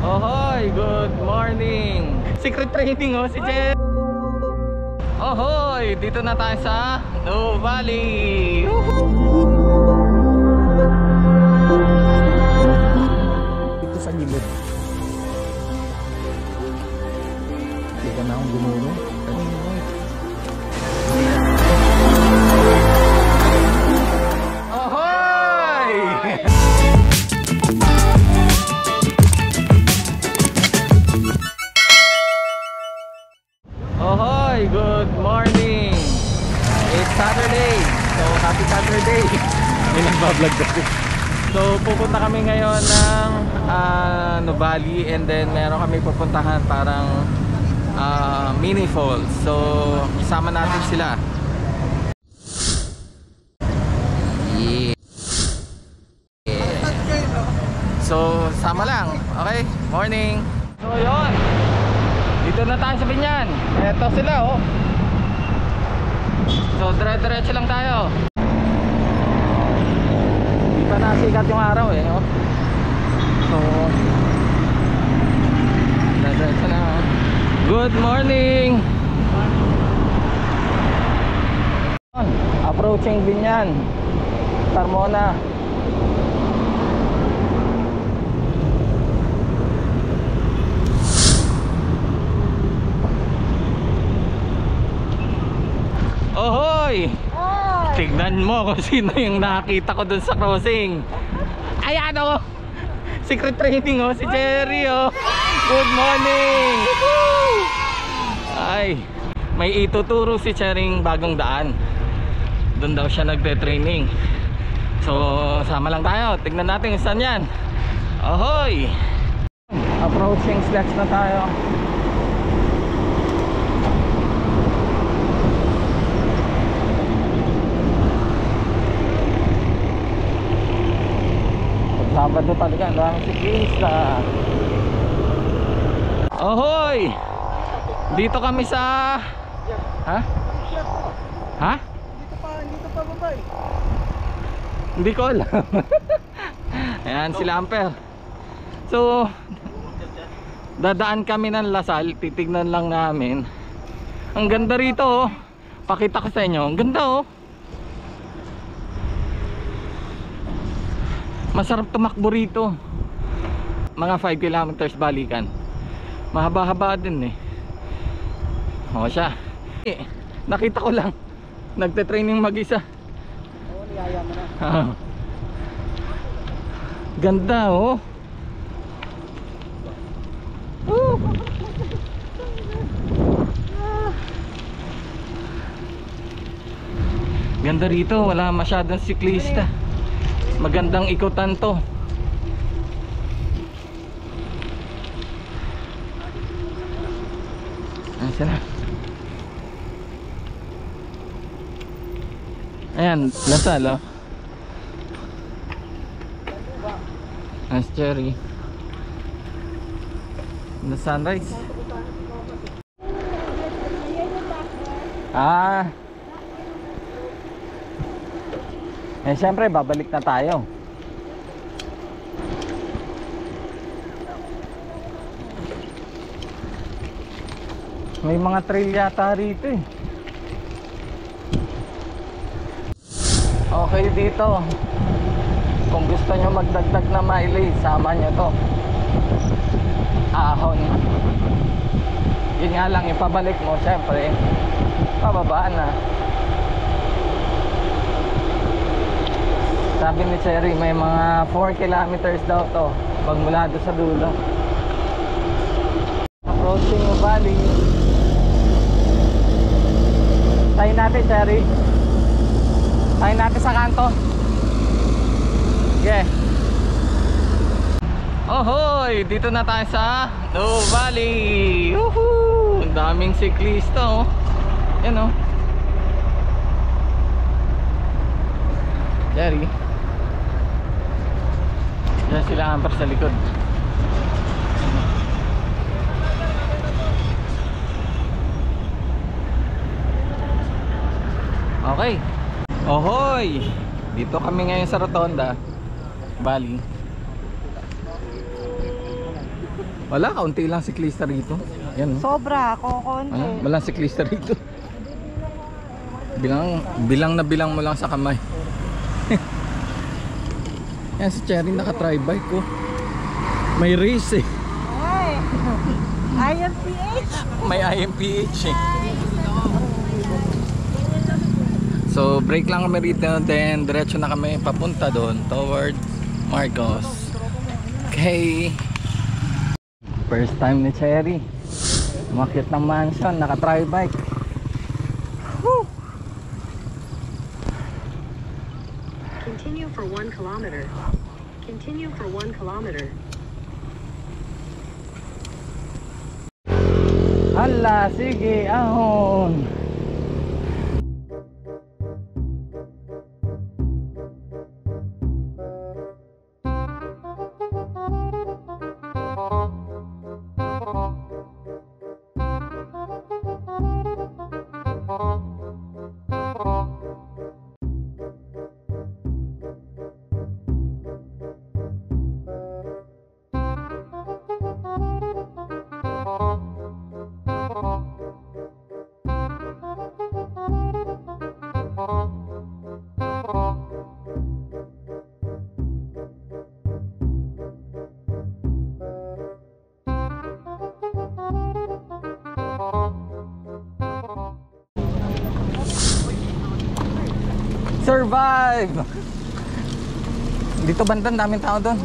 Ohoy, good morning. Secret training si Jen. Ohoy, dito na tayo sa Nuvali. Dito sa gilid. Hindi ka na akong gumulong. Ohoy! Ohoy, good morning. It's Saturday. So, happy Saturday. May nagbablog kasi. So, pupunta kami ngayon ng Nuvali, and then meron kami pupuntahan parang mini falls. So, isama natin sila. Yeah. So, sama lang. Okay? Morning. So, yun. Dito na tayo sa Binyan. Eto sila, oh. So, dire-diretso lang tayo. Di pa nasikat yung araw, eh, oh. So, dire-diretso lang, oh. Good morning. Approaching Binyan, Carmona. Ohoy! Tignan mo kung sino yung nakita ko dun sa crossing. Ayan, oh! Secret training, oh, si Jerry, oh. Good morning! Ay, may ituturo si Chering bagong daan. Doon daw siya nagte-training. So, sama lang tayo. Tignan natin kung saan yan. Ahoy! Approaching Slacks na tayo. Sabado talaga, ang daming siklista. Ahoy! Dito kami sa... Ha? Ha? Dito pa babay. Hindi ko alam. Ayan sila Amper. So, dadaan kami ng Lasal. Titignan lang namin. Ang ganda rito, oh. Pakita ko sa inyo. Ang ganda, oh. Masarap tumakbo rito. Mga 5 kilometers balikan. Mahaba-haba din, eh. O siya. Nakita ko lang. Nagte-training mag-isa. Oo, niyaya mo na. Ganda, oh. Ganda rito, wala masyadong siklista. Magandang ikutan to. Ayan sila. Ayan, Lasal, oh. As Cherry. The sunrise. Eh, syempre babalik na tayo. May mga trail yata rito, eh. Okay dito. Kung gusto nyo magdagdag na mileage, sama nyo to. Ahon. Yun nga lang, ipabalik mo, syempre pababaan na. Sabi ni Cherry, may mga 4 kilometers daw to pag mula doon sa dulo. Approaching Nuvali. Tayo natin, Cherry. Tayo natin sa kanto. Yeah. Ohoy, dito na tayo sa Nuvali. Woohoo! Ang daming siklista, oh. Yan, oh. Jerry. Yan sila Amper sa likod. Okay. Ohoy! Dito kami ngayon sa Rotonda, Bali. Wala, kaunti lang siklista rito. Yan, no? Sobra, kukunti. Ano? Walang siklista rito. Bilang na bilang mo lang sa kamay. Yan si Cherry naka-tri-bike ko. May race eh. Ay, IMPH. May IMPH eh. So break lang kami rito, then diretso na kami papunta doon toward Marcos. Okay. First time ni Cherry umakyat ng mansion, naka-tri-bike. Woo! Continue for 1 kilometer. Continue for 1 kilometer. Hala, sige, ahon. Survive! Dito bandan, daming tao doon.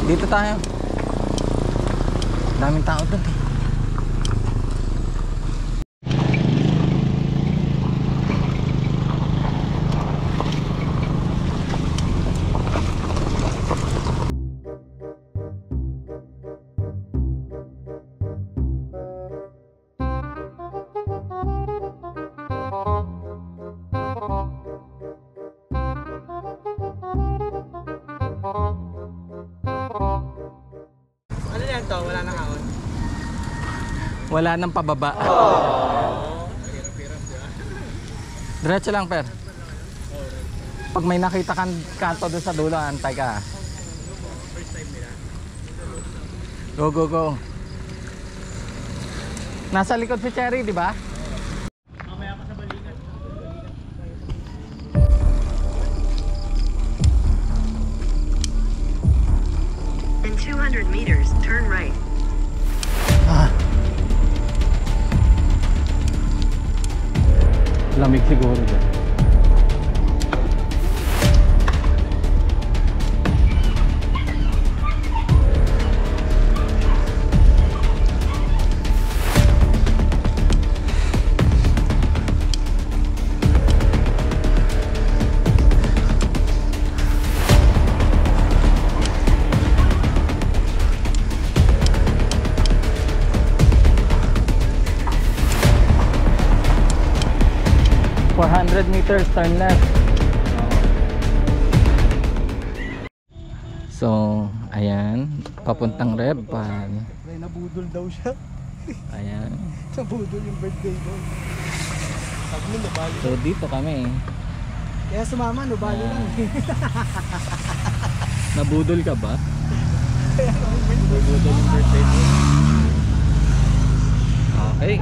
Dito tayo. Daming tao doon. Wala nang pababa. Diretso lang, per. Pag may nakita kang kanto doon sa dulo, antay ka. Go, go, go. Nasa likod si Cherry, di ba? Mamaya pa sa balikan. In 200 meters, turn right. Lamig siguro dyan. Meters, turn left. So, ayan, papuntang Repan. Nabudol daw siya. Ayan. Nabudol yung birthday ko. Sabi mo, nabali. So, dito kami. Kaya sumama, nabali lang. Nabudol ka ba? Nabudol yung birthday ko. Okay.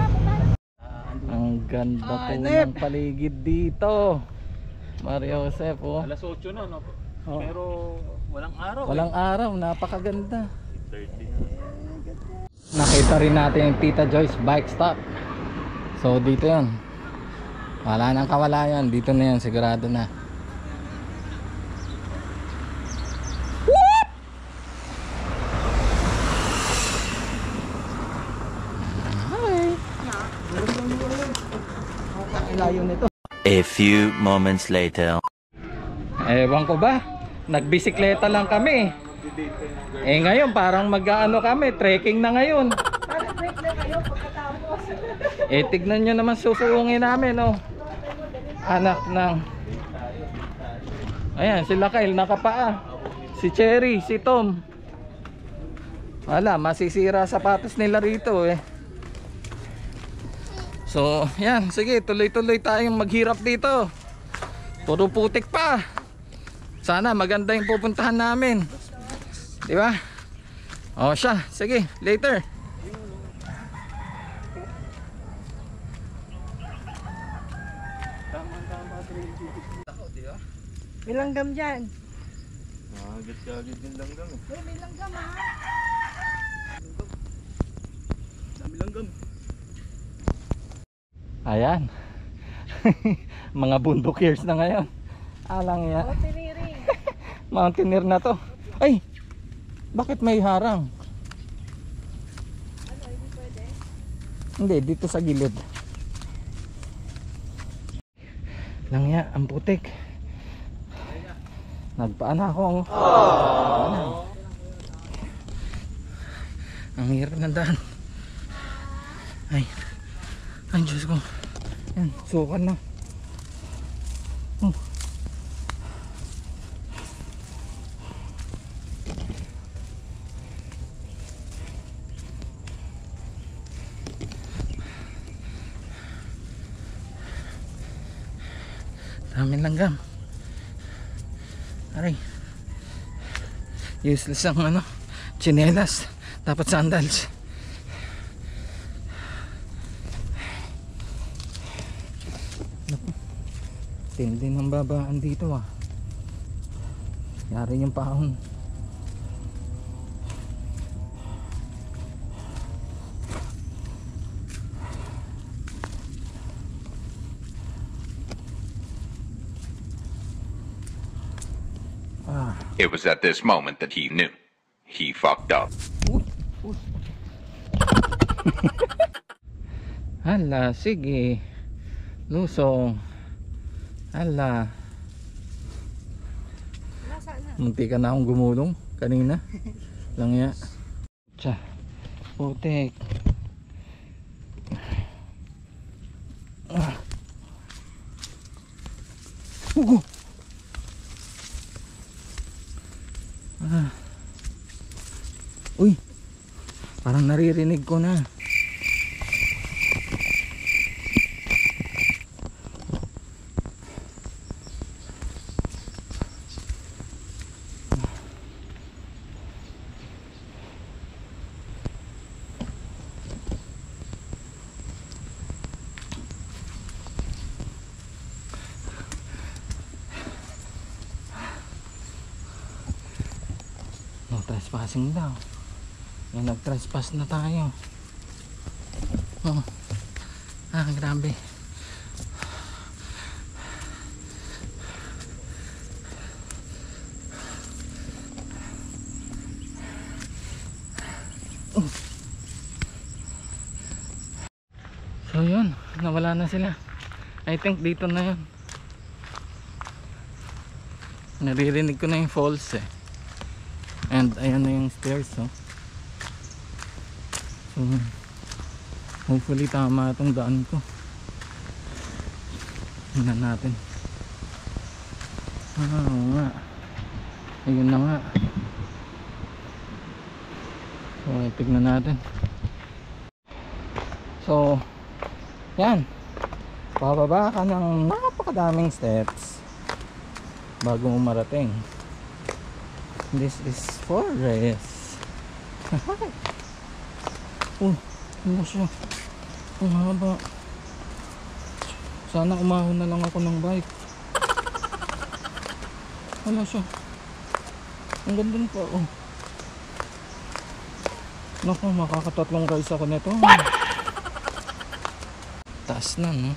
Ang ganda po ng paligid dito. Mario Joseph, oh. Alas 8 na, no? Oh. Pero walang araw. Walang araw, napakaganda. Nakita rin natin yung Tita Joyce bike stop. So dito yun. Wala nang kawalayan. Dito na yun, sigurado na. Layo nito. A few moments later. Ewan ko ba, nagbisikleta lang kami. Eh ngayon parang mag-ano kami, trekking na ngayon. Eh tignan nyo naman susuungin namin, oh. Anak ng... Ayan, sila Kyle nakapaa. Si Cherry, si Tom. Wala, masisira sapatos nila rito eh. So, yan, sige, tuloy-tuloy tayong maghirap dito. Puro putik pa. Sana maganda yung pupuntahan namin. Di ba? Oh siya, sige, later. May langgam dyan. Agad-agad yung langgam eh. May langgam ha. Dami langgam. Ayan. Mga bundokers na ngayon. Alang ya. O, tiniring. Mountaineer na to. Ay! Bakit may harang? Ano, hindi pwede? Hindi, dito sa gilid. Lang ya, ang putik. Nagpaana ako. Paana. Ang hirap ng daan. Ay. Ay, Diyos ko. Yan, sukan na. Daming langgam. Aray. Useless ang ano, tsinelas. Dapat sandals. Naku. Tindi ng babaan dito ah. Yari yung paon. It was at this moment that he knew. He fucked up. Hala, sige. Lusong. Hala. Nasaan na? Munti ka na akong gumulong kanina. Lang ya. Tsa. Putik. Ugo. Uy. Parang naririnig ko na. No trespassing daw. May nag-trespass na tayo. Oh. Grabe. So yun, nawala na sila. I think dito na yun. Naririnig ko na yung falls eh. And ayan na yung stairs oh. So hopefully tama itong daan ko. Tingnan natin. Oo nga. Ayun na nga. So tignan natin. So yan, pababa ka ng napakadaming steps bago mo marating. This is forest. Ano siya? Ang haba. Sana umahon na lang ako ng bike. Wala siya. Ang ganda pa oh. Naku, makakatatlong guys ako nito. Taas na no.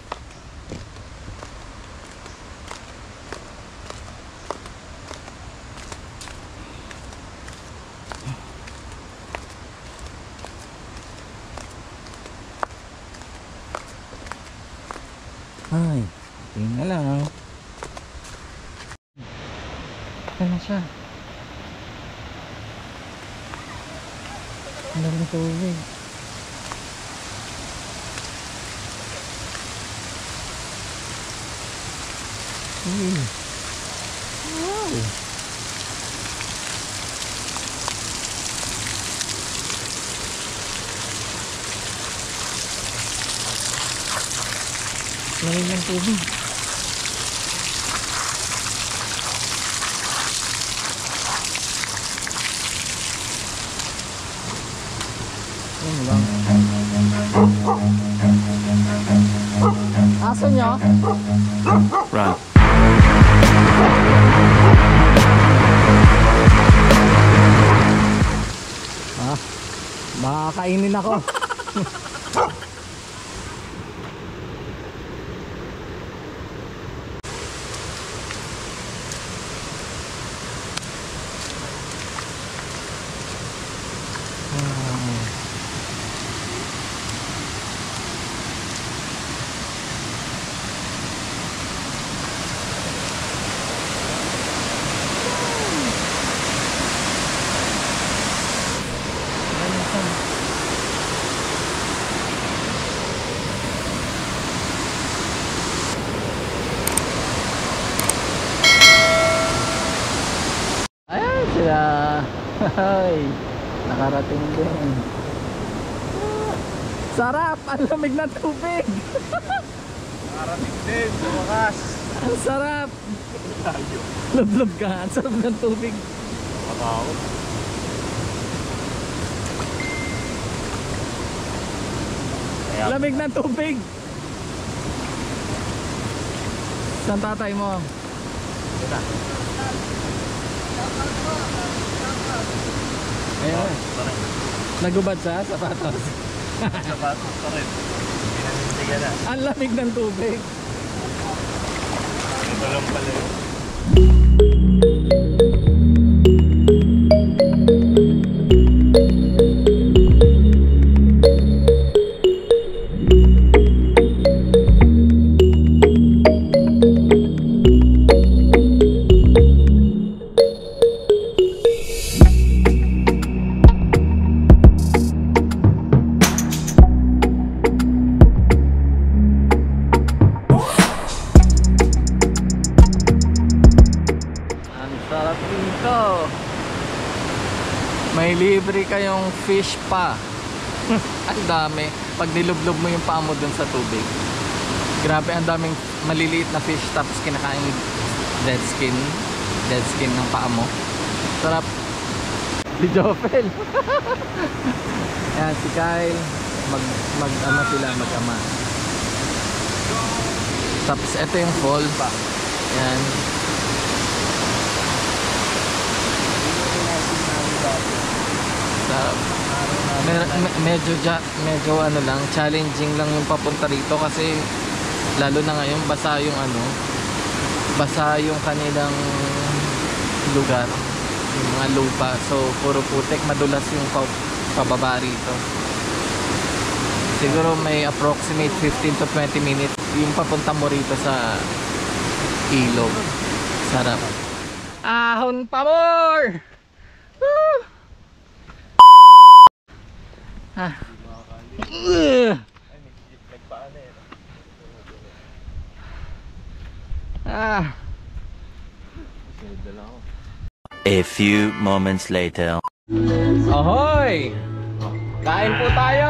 Ay, tingnan lang. Ano siya? Ang daming tubig. Wow. Lalim ng tubig. Yun lang. Aso nyo? Run. Ah, baka kainin ako. Ayan sila. Ay, nakarating din. Sarap! Ang lamig ng tubig! Nakarating din sa wakas. Ang sarap! Lublob ka, ang sarap ng tubig. Matao. Lamig ng tubig! Saan tatay mo? Ayun. Nagubad sa sapatos. Sapatos pa rin. Pinanindigan na. Ang lamig ng tubig. Ito lang pala yun. Sarap dito. May libre kayong fish pa. Ang dami. Pag nilublob mo yung paa mo dun sa tubig. Grabe, ang daming maliliit na fish. Tapos kinakain yung dead skin. Dead skin ng paa mo. Sarap. Si Joffel. Ayan, si Kyle. Mag-ama sila, mag-ama. Tapos ito yung fall. Ayan. Medyo ano lang, challenging lang yung papunta rito kasi lalo na ngayon basa yung kanilang lugar, yung mga lupa, so puro putik, madulas yung pababa rito. Siguro may approximate 15 to 20 minutes yung papunta mo rito sa ilog. Sarap. Ahon pa more! Woo! Ah. Ah. A few moments later. Ahoy! Kain po tayo!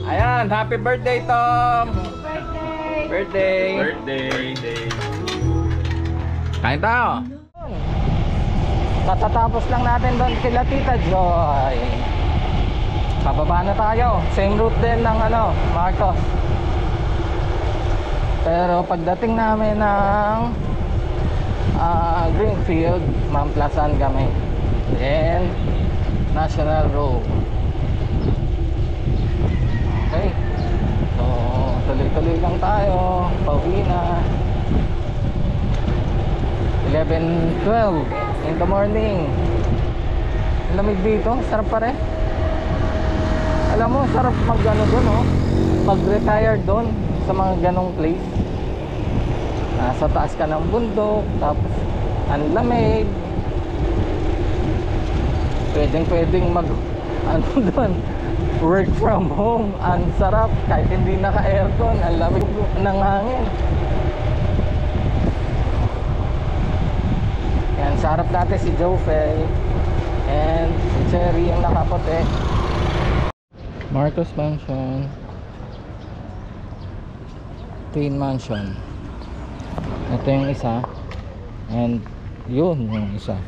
Ayan, happy birthday, Tom! Birthday! Birthday. Kain tayo! Katatapos lang natin doon kila Tita Joy. Pababa na tayo. Same route din ng Marcos. Pero pagdating namin ng Greenfield, mamplasan kami. Then National Road. Okay. So tuloy-tuloy lang tayo. Pauwi na. 11:12 in the morning. Lamig dito. Sarap pa rin. Alam mo, sarap mag-ano doon, oh. Mag-retire doon sa mga ganong place. Nasa taas ka ng bundok, tapos ang lamig. Pwedeng doon, work from home. Ang sarap, kahit hindi naka-aircon, ang lamig ng hangin. Yan, sarap natin si Joffel and si Cherry yung nakapote. Marcos Mansion, Twin Mansion. Ito yung isa, and yun yung isa.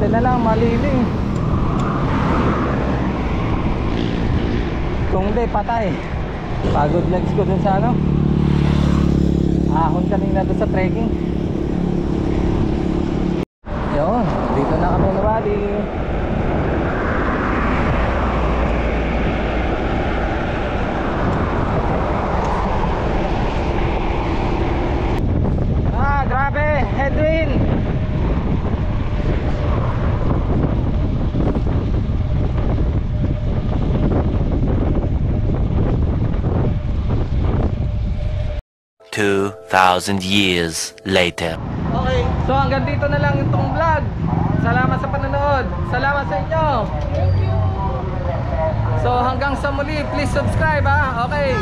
Buti na lang malilim. Kung di, patay. Pagod legs ko dun sa ano, ahon kanina dun sa trekking. Yun, dito na kami na bali. Grabe, headwind. $2,000 later. Okay, so hanggang dito na lang itong vlog. Salamat sa panonood. Salamat sa inyo. So hanggang sa muli, please subscribe ha. Okay.